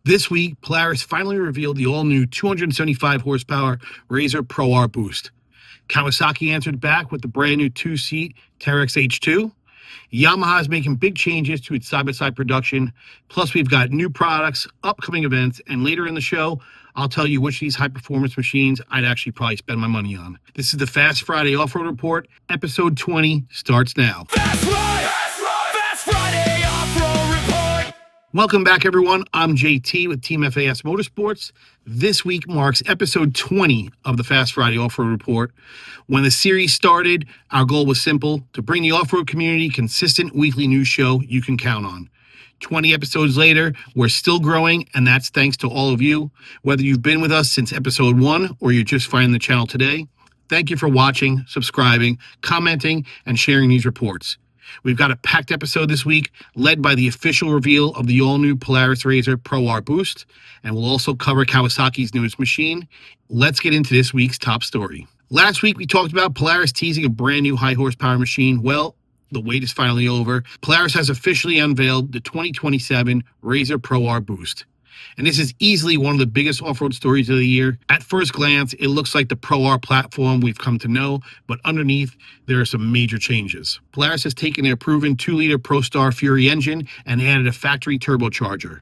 This week, Polaris finally revealed the all-new 275 horsepower RZR Pro R boost. Kawasaki answered back with the brand new two-seat Teryx H2. Yamaha is making big changes to its side-by-side production. Plus, we've got new products, upcoming events, and later in the show, I'll tell you which of these high-performance machines I'd actually probably spend my money on. This is the FAS Friday Off-Road Report. Episode 20 starts now. FAS Friday Off-Road Report. Welcome back, everyone. I'm JT with Team FAS Motorsports. This week marks episode 20 of the FAS Friday Off-Road Report. When the series started, our goal was simple: to bring the off-road community consistent weekly news show you can count on. 20 episodes later, we're still growing, and that's thanks to all of you. Whether you've been with us since episode 1 or you're just finding the channel today, thank you for watching, subscribing, commenting, and sharing these reports. We've got a packed episode this week, led by the official reveal of the all-new Polaris RZR Pro R boost, and we'll also cover Kawasaki's newest machine. Let's get into this week's top story. Last week, we talked about Polaris teasing a brand new high-horsepower machine. Well, the wait is finally over. Polaris has officially unveiled the 2027 RZR Pro R boost. And this is easily one of the biggest off-road stories of the year. At first glance, it looks like the Pro R platform we've come to know, but underneath, there are some major changes. Polaris has taken their proven 2-liter ProStar Fury engine and added a factory turbocharger.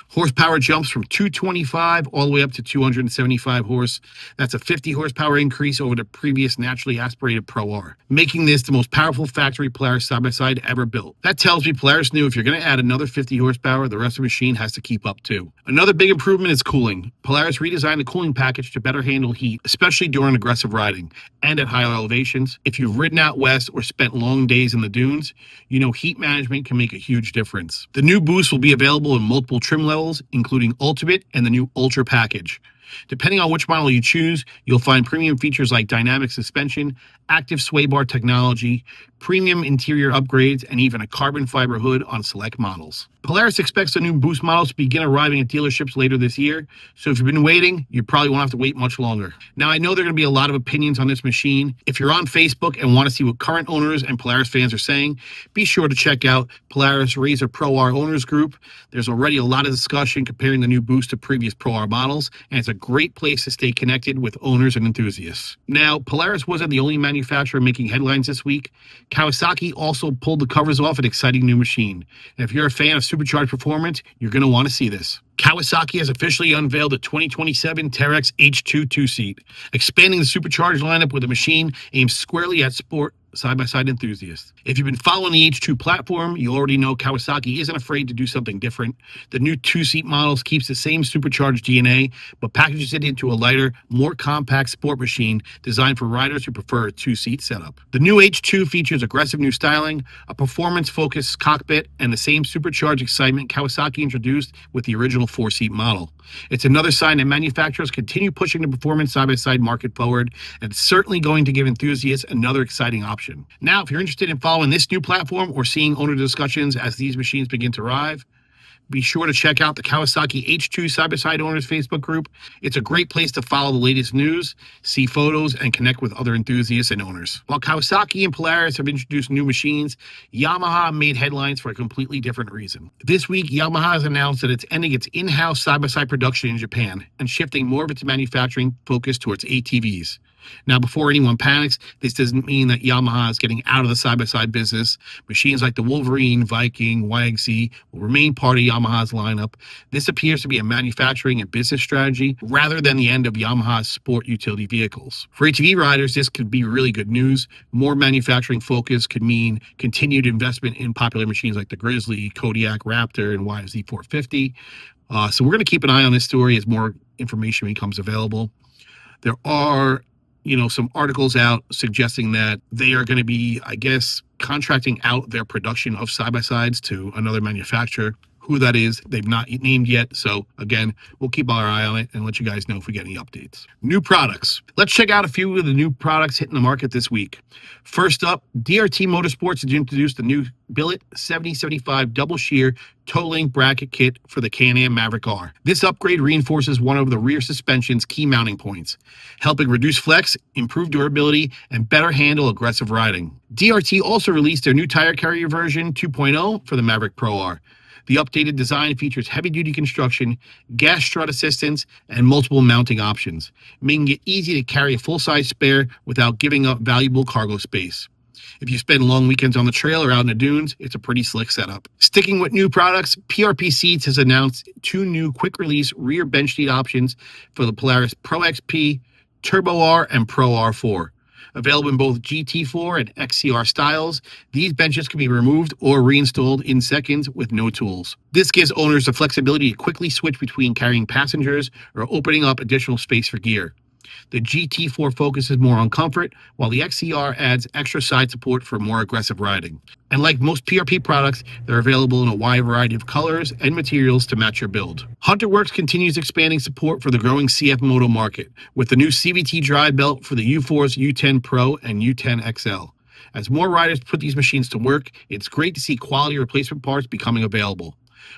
Horsepower jumps from 225 all the way up to 275 horse. That's a 50 horsepower increase over the previous naturally aspirated Pro R, making this the most powerful factory Polaris side-by-side ever built. That tells me Polaris knew if you're going to add another 50 horsepower, the rest of the machine has to keep up too. Another big improvement is cooling. Polaris redesigned the cooling package to better handle heat, especially during aggressive riding and at higher elevations. If you've ridden out west or spent long days in the dunes, you know heat management can make a huge difference. The new boost will be available in multiple trim levels, including Ultimate and the new Ultra package. Depending on which model you choose, you'll find premium features like dynamic suspension, active sway bar technology, premium interior upgrades, and even a carbon fiber hood on select models. Polaris expects the new boost models to begin arriving at dealerships later this year, so if you've been waiting, you probably won't have to wait much longer. Now, I know there are going to be a lot of opinions on this machine. If you're on Facebook and want to see what current owners and Polaris fans are saying, be sure to check out Polaris RZR Pro R Owners Group. There's already a lot of discussion comparing the new boost to previous Pro R models, and it's a great place to stay connected with owners and enthusiasts. Now, Polaris wasn't the only manufacturer making headlines this week. Kawasaki also pulled the covers off an exciting new machine. And if you're a fan of supercharged performance, you're going to want to see this. Kawasaki has officially unveiled the 2027 Teryx H2 two-seat, expanding the supercharged lineup with a machine aimed squarely at sport side-by-side enthusiasts. If you've been following the H2 platform, you already know Kawasaki isn't afraid to do something different. The new two-seat models keeps the same supercharged DNA, but packages it into a lighter, more compact sport machine designed for riders who prefer a two-seat setup. The new H2 features aggressive new styling, a performance-focused cockpit, and the same supercharged excitement Kawasaki introduced with the original 4-seat model. It's another sign that manufacturers continue pushing the performance side-by-side market forward, and it's certainly going to give enthusiasts another exciting option. Now, if you're interested in following this new platform or seeing owner discussions as these machines begin to arrive, be sure to check out the Kawasaki H2 Side-by-Side Owners Facebook group. It's a great place to follow the latest news, see photos, and connect with other enthusiasts and owners. While Kawasaki and Polaris have introduced new machines, Yamaha made headlines for a completely different reason. This week, Yamaha has announced that it's ending its in-house side-by-side production in Japan and shifting more of its manufacturing focus towards ATVs. Now, before anyone panics, this doesn't mean that Yamaha is getting out of the side-by-side business. Machines like the Wolverine, Viking, YXZ will remain part of Yamaha's lineup. This appears to be a manufacturing and business strategy rather than the end of Yamaha's sport utility vehicles. For ATV riders, this could be really good news. More manufacturing focus could mean continued investment in popular machines like the Grizzly, Kodiak Raptor, and YZ 450. So we're going to keep an eye on this story as more information becomes available. There are some articles out suggesting that they are going to be, I guess, contracting out their production of side-by-sides to another manufacturer. Who that is, they've not named yet. So again, we'll keep our eye on it and let you guys know if we get any updates. New products. Let's check out a few of the new products hitting the market this week. First up, DRT Motorsports has introduced the new billet 7075 double shear toe link bracket kit for the Can-Am Maverick R. This upgrade reinforces one of the rear suspension's key mounting points, helping reduce flex, improve durability, and better handle aggressive riding. DRT also released their new tire carrier version 2.0 for the Maverick Pro R. The updated design features heavy-duty construction, gas strut assistance, and multiple mounting options, making it easy to carry a full-size spare without giving up valuable cargo space. If you spend long weekends on the trail or out in the dunes, it's a pretty slick setup. Sticking with new products, PRP Seats has announced 2 new quick-release rear bench seat options for the Polaris Pro XP, Turbo R, and Pro R4. Available in both GT4 and XCR styles, these benches can be removed or reinstalled in seconds with no tools. This gives owners the flexibility to quickly switch between carrying passengers or opening up additional space for gear. The GT4 focuses more on comfort, while the XCR adds extra side support for more aggressive riding. And like most PRP products, they're available in a wide variety of colors and materials to match your build. Hunterworks continues expanding support for the growing CFMOTO market with the new CVT drive belt for the UForce U10 Pro and U10 XL. As more riders put these machines to work, it's great to see quality replacement parts becoming available.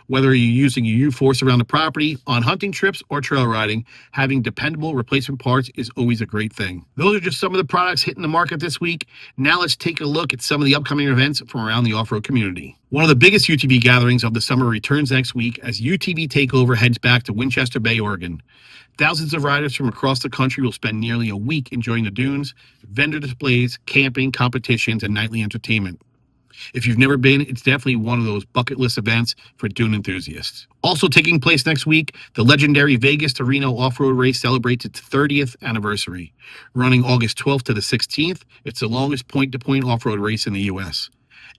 Whether you're using a UForce around the property, on hunting trips, or trail riding, having dependable replacement parts is always a great thing. Those are just some of the products hitting the market this week. Now let's take a look at some of the upcoming events from around the off-road community. One of the biggest UTV gatherings of the summer returns next week as UTV Takeover heads back to Winchester Bay, Oregon. Thousands of riders from across the country will spend nearly a week enjoying the dunes, vendor displays, camping, competitions, and nightly entertainment. If you've never been, it's definitely one of those bucket list events for dune enthusiasts. Also taking place next week, the legendary Vegas to Reno off-road race celebrates its 30th anniversary. Running August 12th to the 16th, it's the longest point-to-point off-road race in the U.S.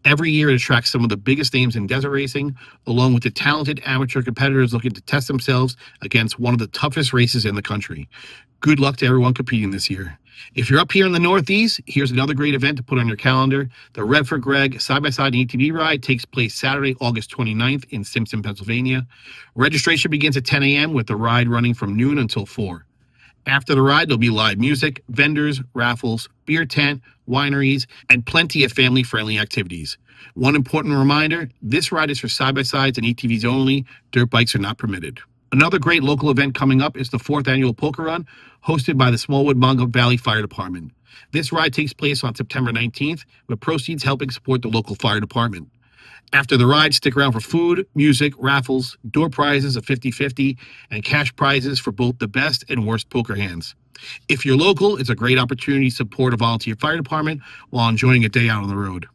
Every year, it attracts some of the biggest names in desert racing, along with the talented amateur competitors looking to test themselves against one of the toughest races in the country. Good luck to everyone competing this year. If you're up here in the Northeast, here's another great event to put on your calendar. The Rev for Greg Side-by-Side ATV Ride takes place Saturday, August 29th in Simpson, Pennsylvania. Registration begins at 10 a.m. with the ride running from noon until 4. After the ride, there'll be live music, vendors, raffles, beer tent, wineries, and plenty of family-friendly activities. One important reminder, this ride is for side-by-sides and ATVs only. Dirt bikes are not permitted. Another great local event coming up is the 4th annual Polka Run, hosted by the Smallwood-Mongaup Valley Fire Department. This ride takes place on September 19th, with proceeds helping support the local fire department. After the ride, stick around for food, music, raffles, door prizes of 50-50, and cash prizes for both the best and worst poker hands. If you're local, it's a great opportunity to support a volunteer fire department while enjoying a day out on the road.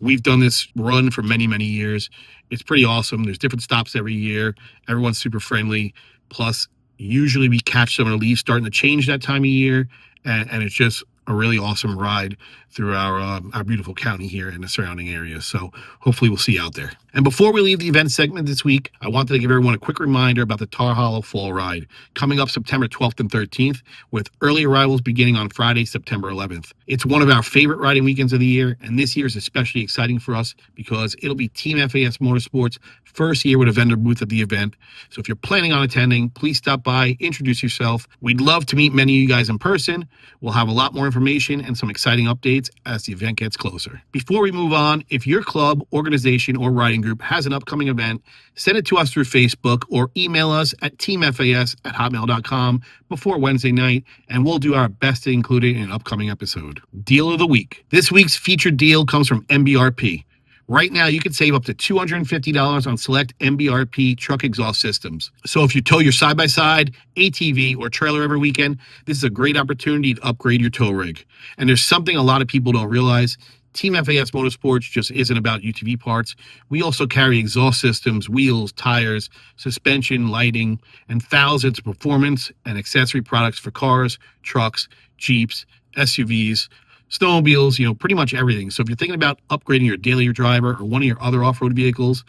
We've done this run for many, many years. It's pretty awesome. There's different stops every year. Everyone's super friendly. Plus, usually we catch some of the leaves starting to change that time of year, and it's just a really awesome ride through our beautiful county here and the surrounding areas. So hopefully we'll see you out there. And before we leave the event segment this week, I wanted to give everyone a quick reminder about the Tar Hollow Fall Ride coming up September 12th and 13th, with early arrivals beginning on Friday, September 11th. It's one of our favorite riding weekends of the year, and this year is especially exciting for us because it'll be Team FAS Motorsports' first year with a vendor booth at the event. So if you're planning on attending, please stop by, introduce yourself. We'd love to meet many of you guys in person. We'll have a lot more information and some exciting updates as the event gets closer. Before we move on, if your club, organization, or riding group has an upcoming event, send it to us through Facebook or email us at teamfas@hotmail.com before Wednesday night, and we'll do our best to include it in an upcoming episode. Deal of the week. This week's featured deal comes from MBRP. Right now, you can save up to $250 on select MBRP truck exhaust systems. So if you tow your side-by-side, ATV, or trailer every weekend, this is a great opportunity to upgrade your tow rig. And there's something a lot of people don't realize. Team FAS Motorsports just isn't about UTV parts. We also carry exhaust systems, wheels, tires, suspension, lighting, and thousands of performance and accessory products for cars, trucks, Jeeps, SUVs, snowmobiles, pretty much everything. So if you're thinking about upgrading your daily driver or one of your other off-road vehicles,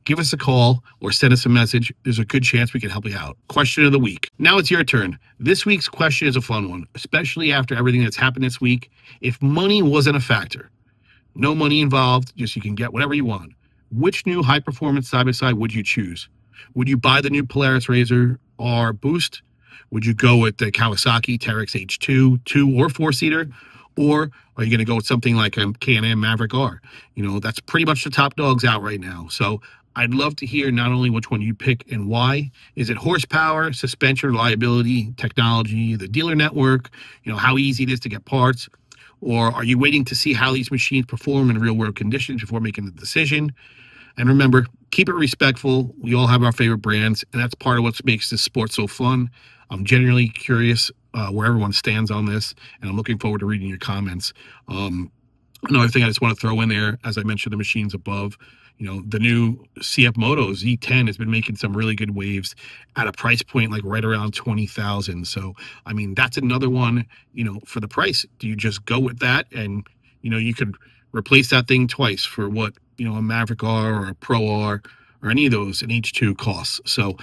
give us a call or send us a message. There's a good chance we can help you out. Question of the week. Now it's your turn. This week's question is a fun one, especially after everything that's happened this week. If money wasn't a factor, no money involved, just you can get whatever you want, which new high-performance side-by-side would you choose? Would you buy the new Polaris RZR Boost? Would you go with the Kawasaki Teryx H2, 2 or 4-seater? Or are you going to go with something like a K&M Maverick R? That's pretty much the top dogs out right now. So I'd love to hear not only which one you pick and why. Is it horsepower, suspension, reliability, technology, the dealer network, how easy it is to get parts? Or are you waiting to see how these machines perform in real-world conditions before making the decision? And remember, keep it respectful. We all have our favorite brands, and that's part of what makes this sport so fun. I'm genuinely curious where everyone stands on this, and I'm looking forward to reading your comments. Another thing I just want to throw in there, as I mentioned the machines above, the new CFMOTO Z10 has been making some really good waves at a price point like right around 20,000. So, I mean, that's another one, for the price. Do you just go with that? And, you could replace that thing twice for what, a Maverick R or a Pro R or any of those an H2 costs. So,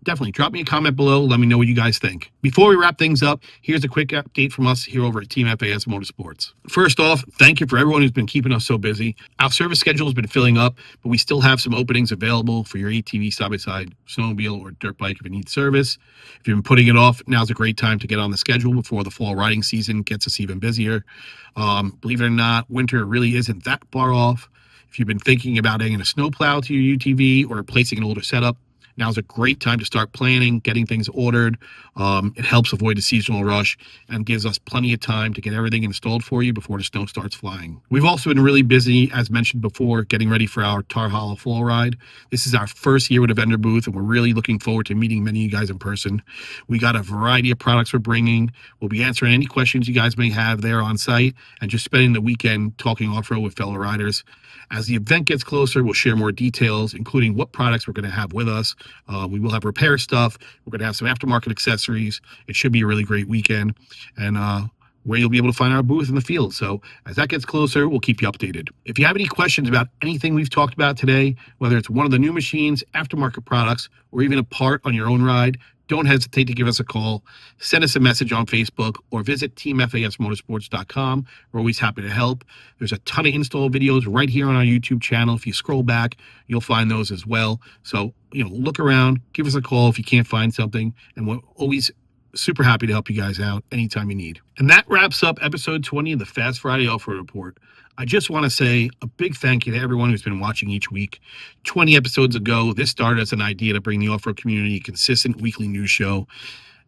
definitely drop me a comment below. Let me know what you guys think. Before we wrap things up, here's a quick update from us here over at Team FAS Motorsports. First off, thank you for everyone who's been keeping us so busy. Our service schedule has been filling up, but we still have some openings available for your ATV, side-by-side, snowmobile, or dirt bike if it needs service. If you've been putting it off, now's a great time to get on the schedule before the fall riding season gets us even busier. Believe it or not, winter really isn't that far off. If you've been thinking about adding a snowplow to your UTV or replacing an older setup, now's a great time to start planning, getting things ordered. It helps avoid the seasonal rush and gives us plenty of time to get everything installed for you before the snow starts flying. We've also been really busy, as mentioned before, getting ready for our Tar Hollow Fall Ride. This is our first year with a vendor booth, and we're really looking forward to meeting many of you guys in person. We got a variety of products we're bringing. We'll be answering any questions you guys may have there on site and just spending the weekend talking off-road with fellow riders. As the event gets closer, we'll share more details, including what products we're going to have with us. We will have repair stuff. We're going to have some aftermarket accessories. It should be a really great weekend, and where you'll be able to find our booth in the field. So as that gets closer, we'll keep you updated. If you have any questions about anything we've talked about today, whether it's one of the new machines, aftermarket products, or even a part on your own ride, don't hesitate to give us a call, send us a message on Facebook, or visit teamfasmotorsports.com. We're always happy to help. There's a ton of install videos right here on our YouTube channel. If you scroll back, you'll find those as well. So, look around, give us a call if you can't find something, and we're always super happy to help you guys out anytime you need. And that wraps up episode 20 of the FAS Friday Off-Road Report. I just want to say a big thank you to everyone who's been watching each week. 20 episodes ago, this started as an idea to bring the off-road community a consistent weekly news show.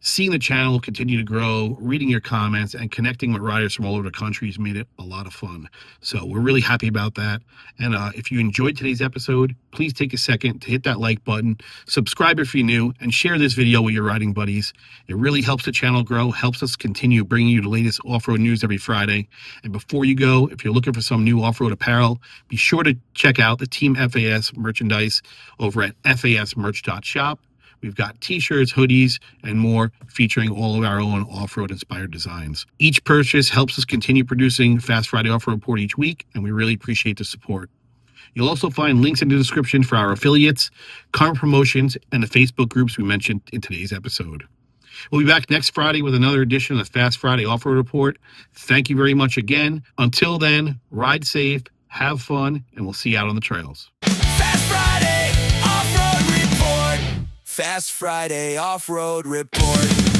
Seeing the channel continue to grow, reading your comments, and connecting with riders from all over the country has made it a lot of fun. So we're really happy about that. And if you enjoyed today's episode, please take a second to hit that like button, subscribe if you're new, and share this video with your riding buddies. It really helps the channel grow, helps us continue bringing you the latest off-road news every Friday. And before you go, if you're looking for some new off-road apparel, be sure to check out the Team FAS merchandise over at fasmerch.shop. We've got t-shirts, hoodies, and more featuring all of our own off-road inspired designs. Each purchase helps us continue producing FAS Friday Off-Road Report each week, and we really appreciate the support. You'll also find links in the description for our affiliates, current promotions, and the Facebook groups we mentioned in today's episode. We'll be back next Friday with another edition of the FAS Friday Off-Road Report. Thank you very much again. Until then, ride safe, have fun, and we'll see you out on the trails. Fast Friday Off-Road Report. Fast Friday Off-Road Report.